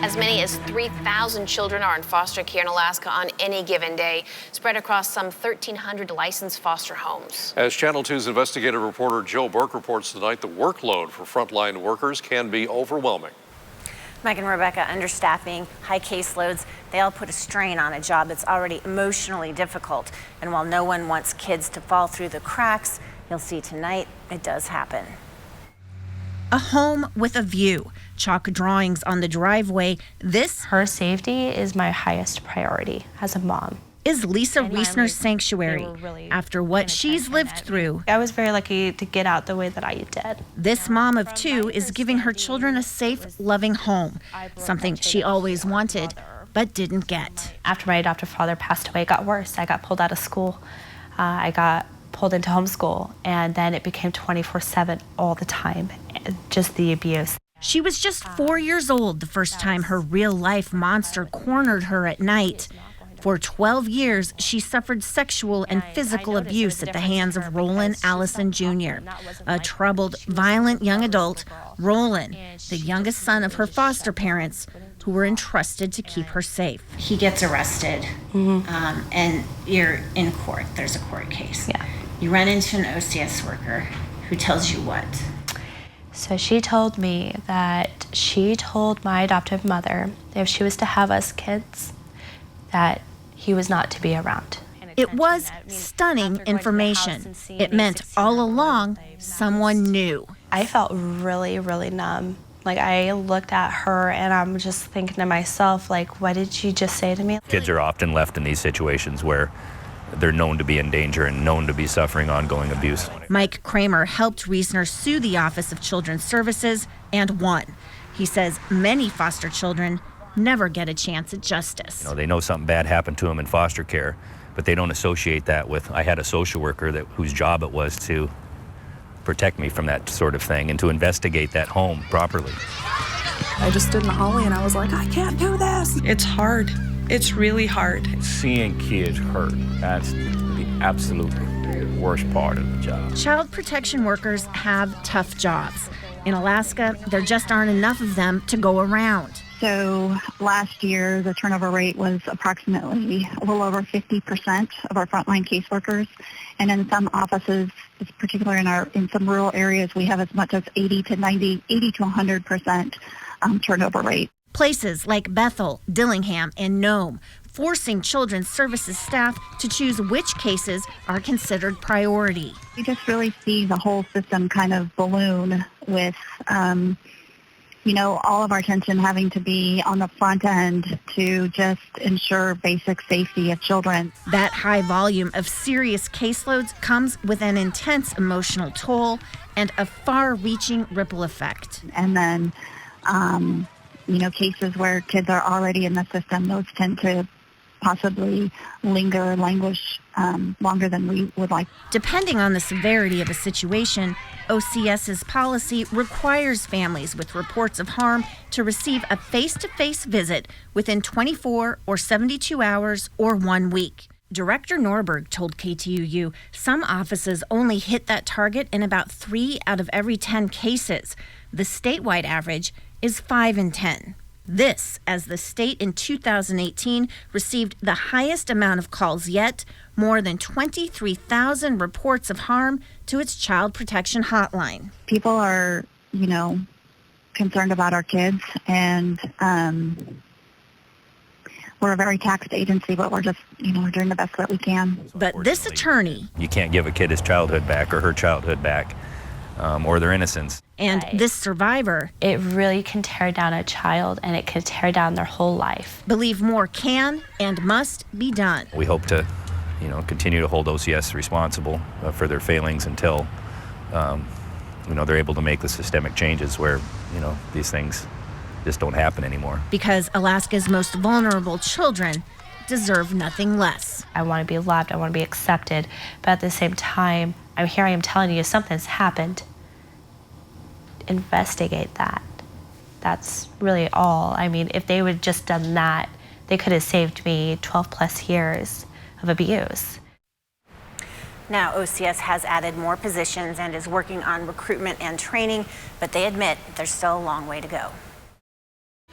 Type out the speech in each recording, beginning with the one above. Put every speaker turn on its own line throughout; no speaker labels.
As many as 3,000 children are in foster care in Alaska on any given day, spread across some 1,300 licensed foster homes.
As Channel 2's investigative reporter Joe Burke reports tonight, the workload for frontline workers can be overwhelming.
Mike and Rebecca, understaffing, high caseloads, they all put a strain on a job that's already emotionally difficult. And while no one wants kids to fall through the cracks, you'll see tonight it does happen.
A home with a view, chalk drawings on the driveway.
Her safety is my highest priority as a mom.
Is Lisa Reisner's sanctuary after what she's lived through.
I was very lucky to get out the way that I did.
This mom of two is giving her children a safe, loving home, something she always wanted but didn't get.
After my adoptive father passed away, it got worse. I got pulled out of school. I got pulled into homeschool, and then it became 24/7 all the time, just the abuse.
She was just 4 years old the first time her real-life monster cornered her at night. For 12 years, she suffered sexual and physical abuse at the hands of Roland Allison Jr., a troubled, violent young adult. Roland, the youngest son of her foster parents, who were entrusted to keep her safe.
He gets arrested, and you're in court. There's a court case.
Yeah.
You run into an OCS worker who tells you what?
So she told me that she told my adoptive mother that if she was to have us kids, that he was not to be around.
It was stunning information. It meant all along someone knew.
I felt really, really numb. Like, I looked at her and I'm just thinking to myself, like, what did you just say to me?
Kids are often left in these situations where they're known to be in danger and known to be suffering ongoing abuse.
Mike Kramer helped Reisner sue the Office of Children's Services and won. He says many foster children never get a chance at justice.
They know something bad happened to them in foster care, but they don't associate that with, I had a social worker whose job it was to protect me from that sort of thing and to investigate that home properly.
I just stood in the hallway and I was like, I can't do this. It's hard. It's really hard.
Seeing kids hurt, that's the absolutely worst part of the job.
Child protection workers have tough jobs. In Alaska, there just aren't enough of them to go around.
So last year, the turnover rate was approximately a little over 50% of our frontline caseworkers. And in some offices, particularly in some rural areas, we have as much as 80 to 100% turnover rate.
Places like Bethel, Dillingham, and Nome, forcing Children's Services staff to choose which cases are considered priority.
We just really see the whole system kind of balloon with, all of our attention having to be on the front end to just ensure basic safety of children.
That high volume of serious caseloads comes with an intense emotional toll and a far-reaching ripple effect.
And then, cases where kids are already in the system, those tend to possibly languish longer than we would like.
Depending on the severity of a situation, OCS's policy requires families with reports of harm to receive a face-to-face visit within 24 or 72 hours or 1 week. Director Norberg told KTUU some offices only hit that target in about 3 out of every 10 cases. The statewide average is 5 in 10. This, as the state in 2018 received the highest amount of calls yet, more than 23,000 reports of harm to its child protection hotline.
People are, concerned about our kids, and we're a very taxed agency, but we're just, we're doing the best that we can.
But this attorney...
You can't give a kid his childhood back or her childhood back, or their innocence.
And this survivor...
It really can tear down a child, and it can tear down their whole life.
Believe more can and must be done.
We hope to, continue to hold OCS responsible for their failings until, they're able to make the systemic changes where, these things just don't happen anymore.
Because Alaska's most vulnerable children deserve nothing less.
I want to be loved, I want to be accepted, but at the same time, I am telling you, something's happened. Investigate that. That's really all. I mean, if they would just done that, they could have saved me 12 plus years of abuse.
Now, OCS has added more positions and is working on recruitment and training, but they admit there's still a long way to go.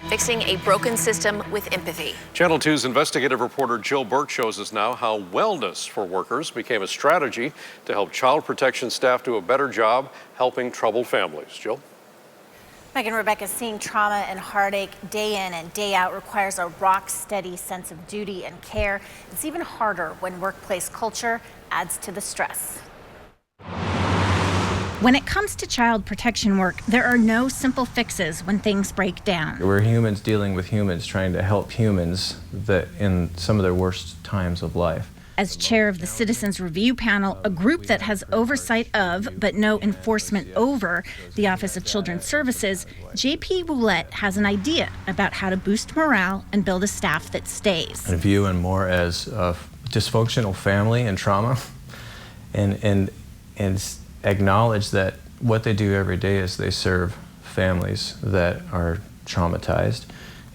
Fixing a broken system with empathy.
Channel 2's investigative reporter Jill Burke shows us now how wellness for workers became a strategy to help child protection staff do a better job helping troubled families. Jill?
Mike and Rebecca, seeing trauma and heartache day in and day out requires a rock-steady sense of duty and care. It's even harder when workplace culture adds to the stress.
When it comes to child protection work, there are no simple fixes when things break down.
We're humans dealing with humans, trying to help humans that in some of their worst times of life.
As chair of the Citizens Review Panel, a group that has oversight of, but no enforcement over, the Office of Children's Services, JP Boulette has an idea about how to boost morale and build a staff that stays.
I view them more as a dysfunctional family and trauma, and acknowledge that what they do every day is they serve families that are traumatized.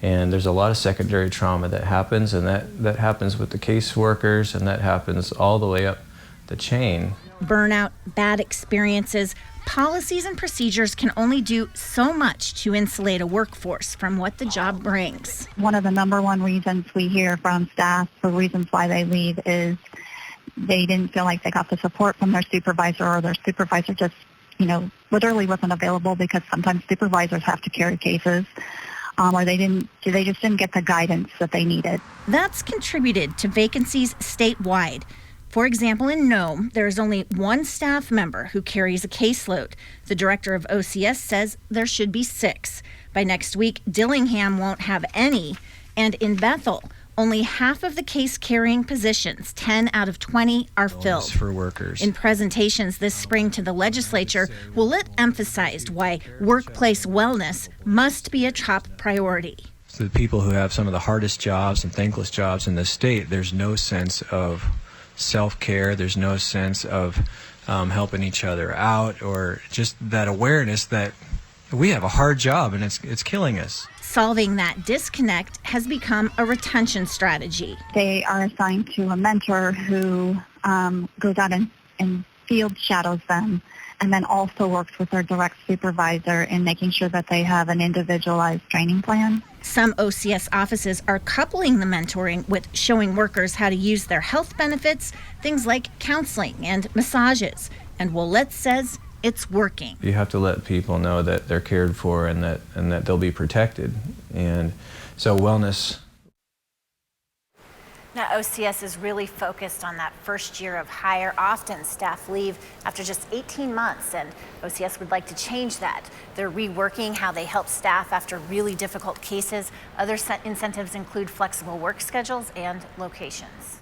And there's a lot of secondary trauma that happens, and that happens with the caseworkers, and that happens all the way up the chain.
Burnout, bad experiences, policies and procedures can only do so much to insulate a workforce from what the job brings.
One of the number one reasons we hear from staff for reasons why they leave is they didn't feel like they got the support from their supervisor, or their supervisor just, literally wasn't available, because sometimes supervisors have to carry cases, or they just didn't get the guidance that they needed.
That's contributed to vacancies statewide. For example, in Nome, there is only one staff member who carries a caseload. The director of OCS says there should be 6. By next week, Dillingham won't have any. And in Bethel, only half of the case-carrying positions, 10 out of 20, are filled.
For workers.
In presentations this spring to the legislature, Willett emphasized why workplace wellness must be a top priority.
So the people who have some of the hardest jobs and thankless jobs in the state, there's no sense of self-care, there's no sense of helping each other out, or just that awareness that we have a hard job and it's killing us.
Solving that disconnect has become a retention strategy.
They are assigned to a mentor who goes out and field shadows them, and then also works with their direct supervisor in making sure that they have an individualized training plan.
Some OCS offices are coupling the mentoring with showing workers how to use their health benefits, things like counseling and massages. And Willett says it's working.
You have to let people know that they're cared for and that they'll be protected. And so wellness.
Now, OCS is really focused on that first year of hire. Often staff leave after just 18 months, and OCS would like to change that. They're reworking how they help staff after really difficult cases. Other incentives include flexible work schedules and locations.